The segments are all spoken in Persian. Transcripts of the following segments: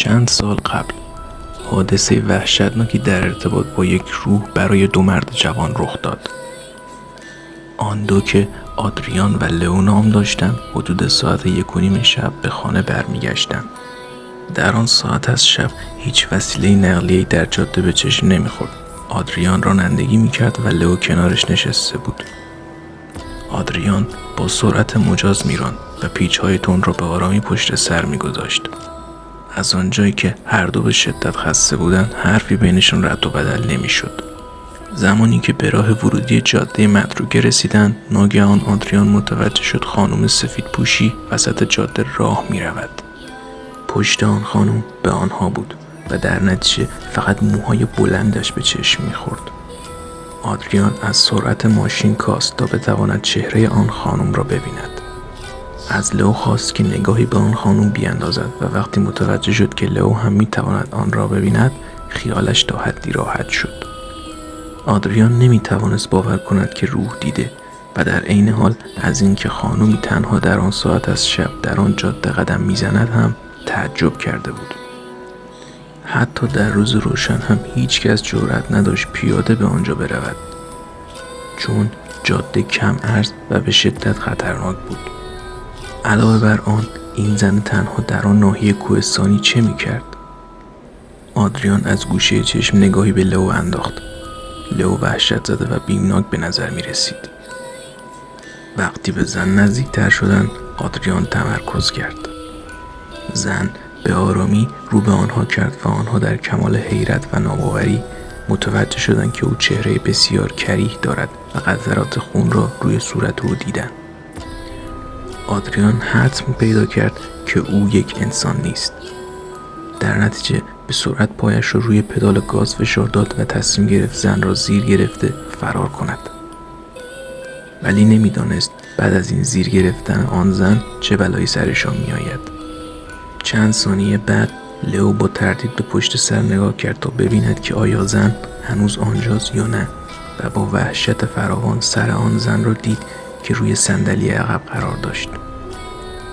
چند سال قبل حادثه وحشتناکی در ارتباط با یک روح برای دو مرد جوان رخ داد. آن دو که آدریان و لئو نام داشتند حدود ساعت 1:30 شب به خانه برمیگشتند. در آن ساعت از شب هیچ وسیله نقلیه‌ای در جاده به چشم نمیخورد. آدریان رانندگی میکرد و لئو کنارش نشسته بود. آدریان با سرعت مجاز میراند و پیچ‌های تند را به آرامی پشت سر میگذاشت. از آنجایی که هر دو به شدت خسته بودند حرفی بینشان رد و بدل نمیشد. زمانی که به راه ورودی جاده متروکه رسیدند ناگهان آدریان متوجه شد خانم سفید پوشی وسط جاده راه می رود. پشت آن خانم به آنها بود و در نتیجه فقط موهای بلندش به چشم می خورد. آدریان از سرعت ماشین کاست تا بتواند چهره آن خانم را ببیند. از لئو خواست که نگاهی به آن خانم بیاندازد و وقتی متوجه شد که لئو هم می تواند آن را ببیند خیالش تا حدی راحت شد. آدریان نمی توانست باور کند که روح دیده و در عین حال از اینکه خانمی تنها در آن ساعت از شب در آن جاده قدم میزند هم تعجب کرده بود. حتی در روز روشن هم هیچ کس جرأت نداشت پیاده به آنجا برود، چون جاده کم عرض و به شدت خطرناک بود. علاوه بر آن این زن تنها در آن ناحیه کوهستانی چه میکرد؟ آدریان از گوشه چشم نگاهی به لئو انداخت. لئو وحشت زده و بیمناک به نظر می رسید. وقتی به زن نزدیکتر شدند آدریان تمرکز کرد. زن به آرامی رو به آنها کرد و آنها در کمال حیرت و ناباوری متوجه شدند که او چهره بسیار کریه دارد و قطرات خون را روی صورت او دیدند. آدریان حتم پیدا کرد که او یک انسان نیست. در نتیجه به سرعت پایش را روی پدال گاز فشار داد و تصمیم گرفت زن را زیر گرفته فرار کند. ولی نمیدانست بعد از این زیر گرفتن آن زن چه بلایی سرشان می آید. چند ثانیه بعد لئو با تردید به پشت سر نگاه کرد تا ببیند که آیا زن هنوز آنجاست یا نه و با وحشت فراوان سر آن زن را دید که روی صندلی عقب قرار داشت.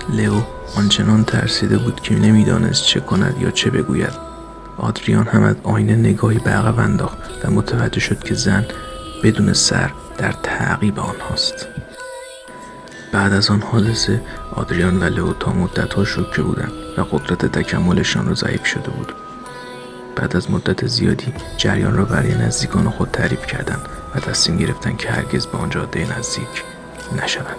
لئو آنچنان ترسیده بود که نمیدانست چه کند یا چه بگوید. آدریان هم از آینه نگاهی به عقب انداخت و متوجه شد که زن بدون سر در تعقیب آنهاست. بعد از آن حادثه آدریان و لئو تا مدت‌ها شوکه بودند و قدرت تکملشان را ضعیف شده بود. بعد از مدت زیادی جریان را برای نزدیکان خود تعریف کردند و تصمیم گرفتند که هرگز به آن جاده نزدیک نشوند.